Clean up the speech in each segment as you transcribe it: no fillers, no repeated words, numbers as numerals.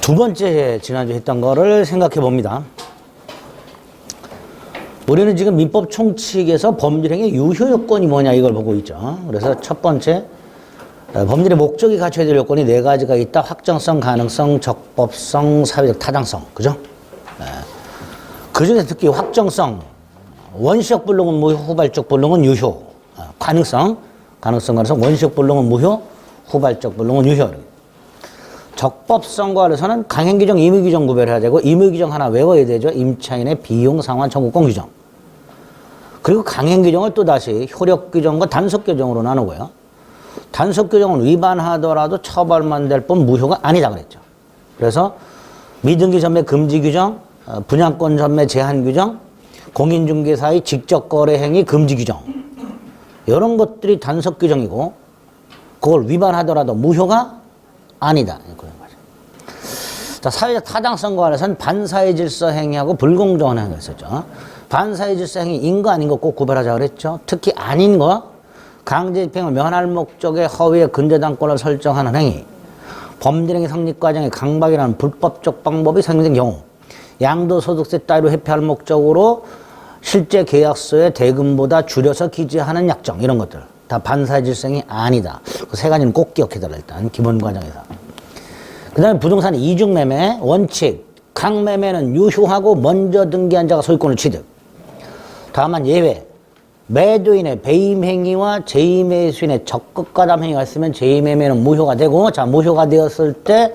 두 번째 지난주에 했던 거를 생각해 봅니다. 우리는 지금 민법 총칙에서 법률행위 유효 요건이 뭐냐 이걸 보고 있죠. 그래서 첫 번째 법률의 목적이 갖춰야 될 요건이 네 가지가 있다. 확정성, 가능성, 적법성, 사회적 타당성. 그죠? 그 중에 특히 확정성, 원시적 불능은 무효, 후발적 불능은 유효. 가능성, 원시적 불능은 무효, 후발적 불능은 유효. 적법성과 관련해서는 강행규정, 임의규정 구별해야 되고 임의규정 하나 외워야 되죠. 임차인의 비용, 상환, 청구권 규정. 그리고 강행규정을 또다시 효력규정과 단속규정으로 나누고요. 단속규정은 위반하더라도 처벌만 될 뿐 무효가 아니다 그랬죠. 그래서 미등기 전매 금지 규정, 분양권 전매 제한 규정, 공인중개사의 직접 거래 행위 금지 규정 이런 것들이 단속 규정이고 그걸 위반하더라도 무효가 아니다. 자, 사회적 타당성과 관해서는 반사회 질서 행위하고 불공정한 행위가 있었죠. 반사회 질서 행위 인거 아닌 거 꼭 구별하자 그랬죠. 특히 아닌 거 강제 집행을 면할 목적의 허위의 근저당권을 설정하는 행위, 범죄행위 성립 과정에 강박이라는 불법적 방법이 사용된 경우, 양도소득세 따위로 회피할 목적으로 실제 계약서에 대금보다 줄여서 기재하는 약정 이런 것들 다 반사회 질서행위 아니다. 그 세 가지는 꼭 기억해달라 일단 기본 과정에서. 그 다음에 부동산 이중매매 원칙 강매매는 유효하고 먼저 등기한 자가 소유권을 취득. 다만 예외 매도인의 배임행위와 제2매수인의 적극가담 행위가 있으면 제2매매는 무효가 되고 자 무효가 되었을 때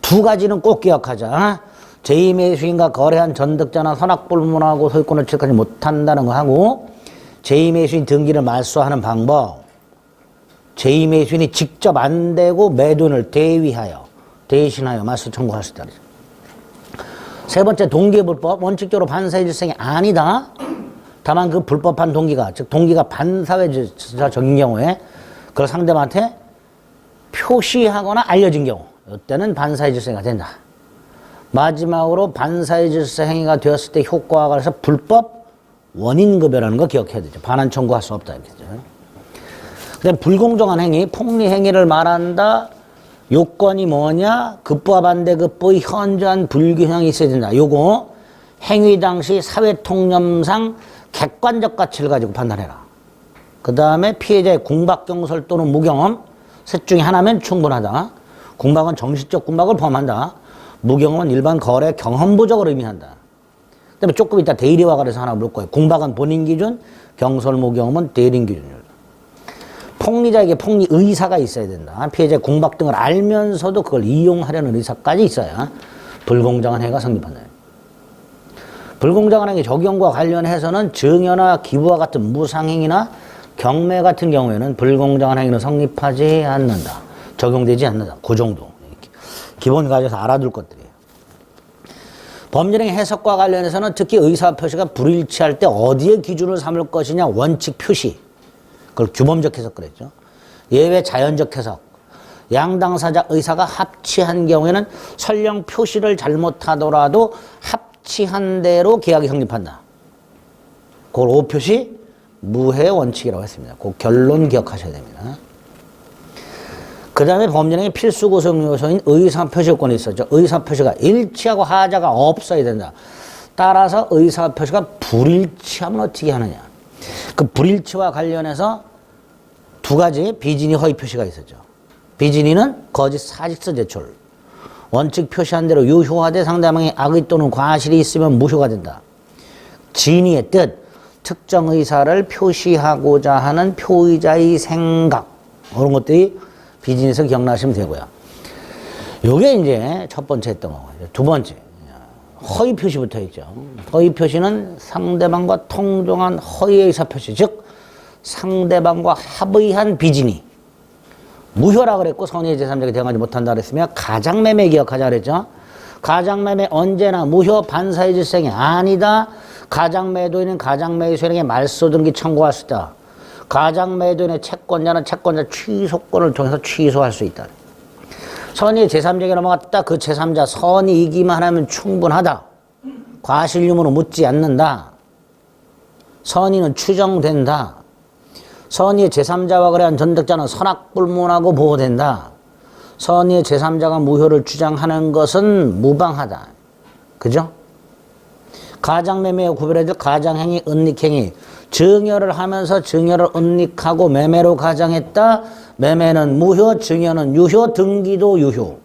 두 가지는 꼭 기억하자. 제2매수인과 거래한 전득자나 선악불문하고 소유권을 취득하지 못한다는 거 하고 제2매수인 등기를 말소하는 방법 제2매수인이 직접 안 되고 매도인을 대신하여 말소 청구할 수 있다. 세 번째 동기불법 원칙적으로 반사회 질서행위 아니다. 다만 그 불법한 동기가 즉 동기가 반사회 질서적인 경우에 그걸 상대방한테 표시하거나 알려진 경우 이때는 반사회 질서행위가 된다. 마지막으로 반사회 질서 행위가 되었을 때 효과가 그래서 불법 원인급여라는 거 기억해야 되죠. 반환 청구할 수 없다 이렇게 되죠. 그다음에 불공정한 행위, 폭리 행위를 말한다. 요건이 뭐냐? 급부와 반대급부의 현저한 불균형이 있어야 된다. 요거 행위 당시 사회통념상 객관적 가치를 가지고 판단해라. 그 다음에 피해자의 궁박경설 또는 무경험 셋 중에 하나면 충분하다. 궁박은 정신적 궁박을 포함한다. 무경험은 일반 거래 경험 부족을 의미한다. 그 다음에 조금 이따 대리와 관해서 하나 물 거예요. 궁박은 본인 기준, 경설 무경험은 대리인 기준이다. 폭리자에게 폭리 의사가 있어야 된다. 피해자의 궁박 등을 알면서도 그걸 이용하려는 의사까지 있어야 불공정한 행위가 성립한다. 불공정한 행위 적용과 관련해서는 증여나 기부와 같은 무상행위나 경매 같은 경우에는 불공정한 행위는 성립하지 않는다. 적용되지 않는다. 그 정도. 기본 가져서 알아둘 것들이에요. 법률행위 해석과 관련해서는 특히 의사표시가 불일치할 때 어디에 기준을 삼을 것이냐 원칙 표시. 그걸 규범적 해석 그랬죠. 예외 자연적 해석. 양당사자 의사가 합치한 경우에는 설령 표시를 잘못하더라도 합치한 대로 계약이 성립한다. 그걸 오표시 무해 원칙이라고 했습니다. 그 결론 기억하셔야 됩니다. 그 다음에 법률행위 필수 구성 요소인 의사표시 요건이 있었죠. 의사표시가 일치하고 하자가 없어야 된다. 따라서 의사표시가 불일치하면 어떻게 하느냐. 그 불일치와 관련해서 두 가지 비진이 허위 표시가 있었죠. 비진이는 거짓 사직서 제출. 원칙 표시한 대로 유효하되 상대방의 악의 또는 과실이 있으면 무효가 된다. 진의의 뜻, 특정 의사를 표시하고자 하는 표의자의 생각 이런 것들이 비즈니스 기억나시면 되고요. 요게 이제 첫 번째 했던 거고요. 두 번째 허위 표시부터 있죠. 허위 표시는 상대방과 통정한 허위 의사 표시, 즉 상대방과 합의한 비진이 무효라 그랬고 선의의 제3자에게 대응하지 못한다 그랬으면 가장매매 기억하자 그랬죠. 가장매매 언제나 무효 반사회 질서행위 아니다. 가장매도인은 가장매수인에게 말소 등기 청구할 수 있다. 가장매도인의 채권자는 채권자 취소권을 통해서 취소할 수 있다. 선의의 제3자에게 넘어갔다. 그 제3자 선이 이기만 하면 충분하다. 과실 유무로 묻지 않는다. 선의는 추정된다. 선의의 제3자와 거래한 전득자는 선악불문하고 보호된다. 선의의 제3자가 무효를 주장하는 것은 무방하다. 그죠? 가장매매와 구별해야 될 가장행위, 은닉행위. 증여를 하면서 증여를 은닉하고 매매로 가장했다. 매매는 무효, 증여는 유효, 등기도 유효.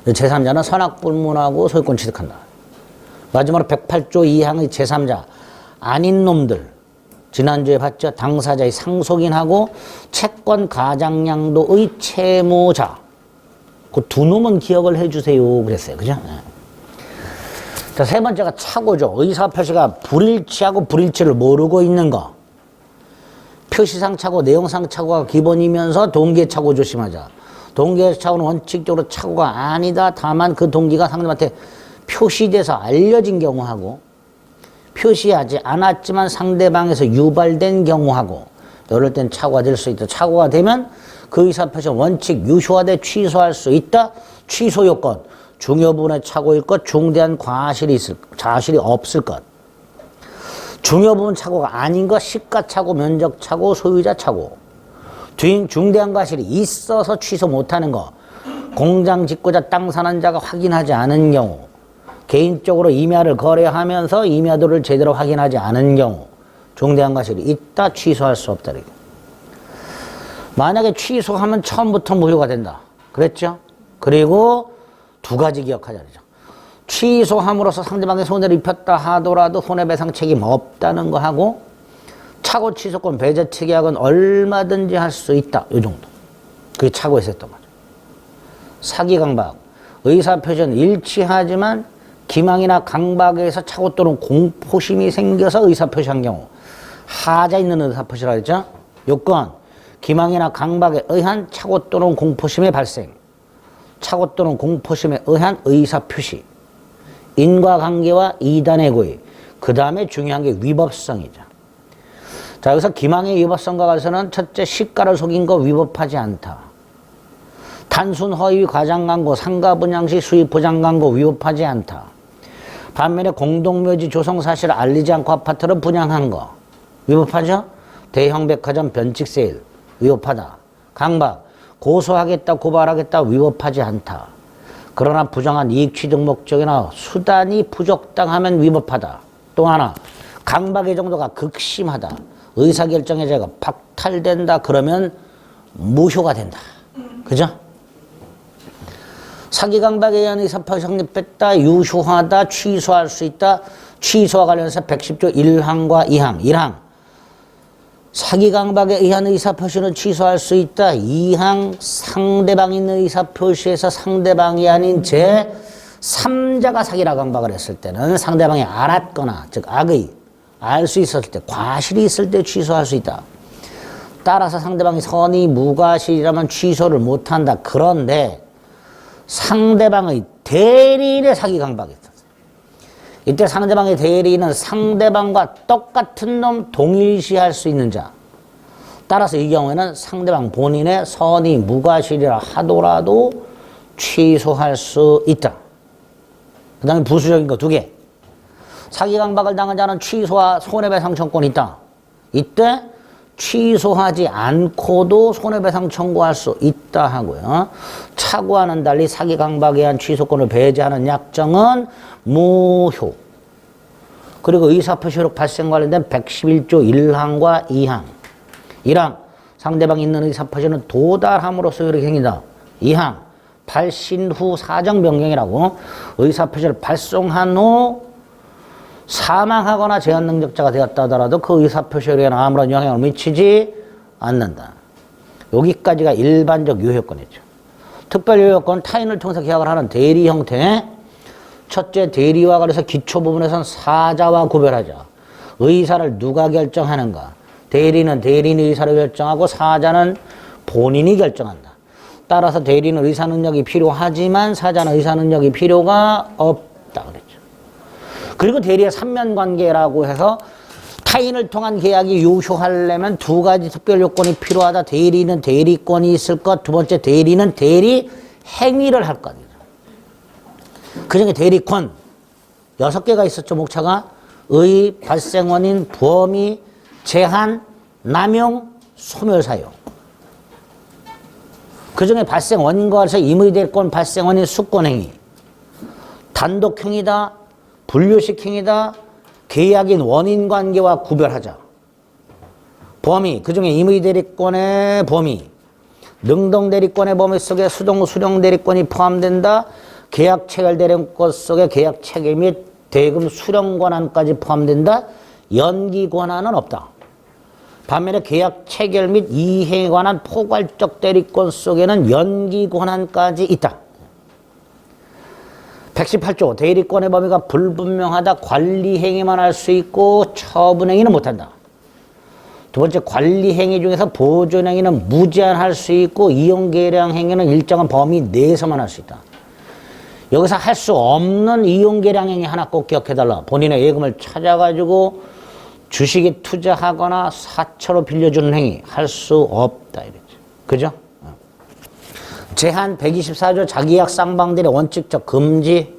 제3자는 선악불문하고 소유권 취득한다. 마지막으로 108조 2항의 제3자 아닌 놈들 지난주에 봤죠. 당사자의 상속인하고 채권 가장량도의 채무자. 그 두 놈은 기억을 해주세요 그랬어요. 그죠? 자, 세 번째가 착오죠. 의사표시가 불일치하고 불일치를 모르고 있는 거. 표시상 착오, 내용상 착오가 기본이면서 동기의 착오 조심하자. 동기의 착오는 원칙적으로 착오가 아니다. 다만 그 동기가 상대방한테 표시돼서 알려진 경우하고 표시하지 않았지만 상대방에서 유발된 경우하고 이럴 땐 착오가 될 수 있다. 착오가 되면 그 의사표시는 원칙 유효화돼 취소할 수 있다. 취소 요건. 중요 부분의 착오일 것, 중대한 과실이 있을 것, 자실이 없을 것. 중요 부분 착오가 아닌 것, 시가착오, 면적착오, 소유자 착오. 중대한 과실이 있어서 취소 못하는 거. 공장 짓고자 땅 사는 자가 확인하지 않은 경우. 개인적으로 임야를 거래하면서 임야도를 제대로 확인하지 않은 경우. 중대한 과실이 있다, 취소할 수 없다. 만약에 취소하면 처음부터 무효가 된다. 그랬죠? 그리고 두 가지 기억하자. 취소함으로써 상대방의 손해를 입혔다 하더라도 손해배상 책임 없다는 거 하고 착오 취소권 배제 특약은 얼마든지 할 수 있다. 이 정도. 그게 착오에서 했던 거죠. 사기 강박. 의사표시는 일치하지만 기망이나 강박에 의해서 착오 또는 공포심이 생겨서 의사표시한 경우. 하자 있는 의사표시라 했죠. 요건. 기망이나 강박에 의한 착오 또는 공포심의 발생. 착오 또는 공포심에 의한 의사표시. 인과관계와 이단의 고의. 그 다음에 중요한 게 위법성이죠. 자, 여기서 기망의 위법성과 관해서는 첫째, 시가를 속인 거 위법하지 않다. 단순 허위 과장광고, 상가분양시 수입 보장광고 위법하지 않다. 반면에 공동묘지 조성 사실을 알리지 않고 아파트를 분양한 거 위법하죠? 대형 백화점 변칙 세일 위법하다. 강박, 고소하겠다, 고발하겠다 위법하지 않다. 그러나 부정한 이익 취득 목적이나 수단이 부적당하면 위법하다. 또 하나, 강박의 정도가 극심하다. 의사결정의 자가 박탈된다. 그러면 무효가 된다. 그죠? 사기 강박에 의한 의사표시 성립했다. 유효하다. 취소할 수 있다. 취소와 관련해서 110조 1항과 2항. 1항. 사기 강박에 의한 의사표시는 취소할 수 있다. 2항 상대방이 있는 의사표시에서 상대방이 아닌 제3자가 사기라 강박을 했을 때는 상대방이 알았거나 즉 악의 알 수 있었을 때 과실이 있을 때 취소할 수 있다. 따라서 상대방이 선의 무과실이라면 취소를 못한다. 그런데 상대방의 대리인의 사기 강박이 있었어요. 이때 상대방의 대리인은 상대방과 똑같은 놈 동일시할 수 있는 자. 따라서 이 경우에는 상대방 본인의 선의 무과실이라 하더라도 취소할 수 있다. 그 다음에 부수적인 거 두 개. 사기 강박을 당한 자는 취소와 손해배상 청구권이 있다. 이때 취소하지 않고도 손해배상 청구할 수 있다 하고요. 착오와는 달리 사기 강박에 의한 취소권을 배제하는 약정은 무효. 그리고 의사표시록 발생 관련된 111조 1항과 2항. 1항, 상대방이 있는 의사표시는 도달함으로써 효력이 생긴다. 2항, 발신 후 사정 변경이라고 의사표시를 발송한 후 사망하거나 제한 능력자가 되었다 하더라도 그 의사표시에는 아무런 영향을 미치지 않는다. 여기까지가 일반적 유효권이죠. 특별 유효권, 타인을 통해서 계약을 하는 대리 형태. 첫째, 대리와 관해서 기초 부분에선 사자와 구별하자. 의사를 누가 결정하는가? 대리는 대리인의 의사를 결정하고 사자는 본인이 결정한다. 따라서 대리는 의사 능력이 필요하지만 사자는 의사 능력이 필요가 없다 그랬죠. 그리고 대리의 삼면관계라고 해서 타인을 통한 계약이 유효하려면 두 가지 특별 요건이 필요하다. 대리는 대리권이 있을 것. 두 번째, 대리는 대리 행위를 할 것. 그중에 대리권 6개가 있었죠. 목차가 의, 발생원인, 범위, 제한, 남용, 소멸, 사용. 그 중에 발생 원인과 관련해서 임의 대리권 발생 원인 수권행위. 단독행위다, 분류식행위다, 계약인 원인관계와 구별하자. 범위, 그 중에 임의대리권의 범위, 능동대리권의 범위 속에 수령대리권이 포함된다. 계약체결대리권 속에 계약체결 및 대금 수령권한까지 포함된다. 연기권한은 없다. 반면에 계약체결 및 이행에 관한 포괄적 대리권 속에는 연기권한까지 있다. 118조 대리권의 범위가 불분명하다. 관리행위만 할 수 있고 처분행위는 못한다. 두 번째, 관리행위 중에서 보존행위는 무제한 할 수 있고 이용계량행위는 일정한 범위 내에서만 할 수 있다. 여기서 할 수 없는 이용계량행위 하나 꼭 기억해달라. 본인의 예금을 찾아가지고 주식에 투자하거나 사채로 빌려주는 행위 할 수 없다. 이랬죠. 그죠? 제한 124조 자기약 쌍방들의 원칙적 금지,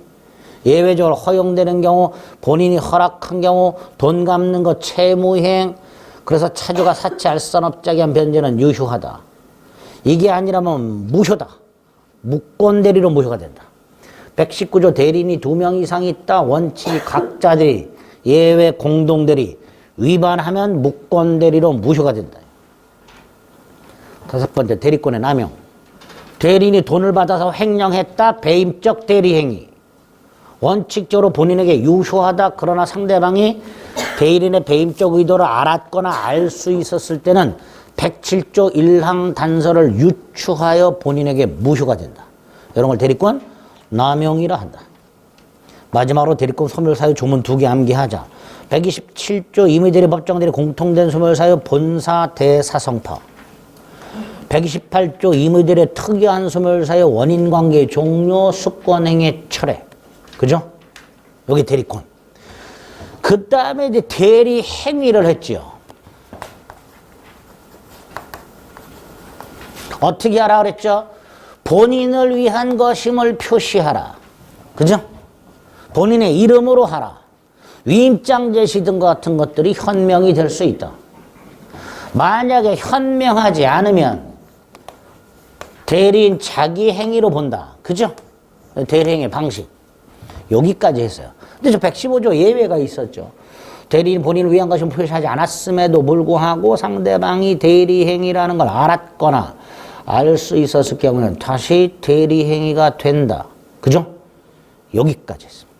예외적으로 허용되는 경우, 본인이 허락한 경우, 돈 갚는 것 채무이행, 그래서 차주가 사채 알선업자에게 한 변제는 유효하다. 이게 아니라면 무효다. 무권대리로 무효가 된다. 119조 대리인이 2명 이상 있다. 원칙이 각자들이 예외 공동대리 위반하면 무권대리로 무효가 된다. 다섯 번째, 대리권의 남용. 대리인이 돈을 받아서 횡령했다. 배임적 대리행위. 원칙적으로 본인에게 유효하다. 그러나 상대방이 대리인의 배임적 의도를 알았거나 알 수 있었을 때는 107조 1항 단서를 유추하여 본인에게 무효가 된다. 이런 걸 대리권 남용이라 한다. 마지막으로 대리권 소멸사유 조문 2개 암기하자. 127조 임의대리 법정대리 공통된 소멸사유 본사 대사성파. 128조 임의대리의 특이한 소멸사유 원인관계 종료 수권행위 철회. 그죠? 여기 대리권. 그 다음에 이제 대리 행위를 했지요. 어떻게 하라 그랬죠? 본인을 위한 것임을 표시하라. 그죠? 본인의 이름으로 하라. 위임장 제시 등 같은 것들이 현명이 될 수 있다. 만약에 현명하지 않으면 대리인 자기 행위로 본다. 그죠? 대리 행위 방식. 여기까지 했어요. 근데 저 115조 예외가 있었죠. 대리인 본인을 위한 것을 표시하지 않았음에도 불구하고 상대방이 대리행위라는 걸 알았거나 알 수 있었을 경우는 다시 대리행위가 된다. 그죠? 여기까지 했습니다.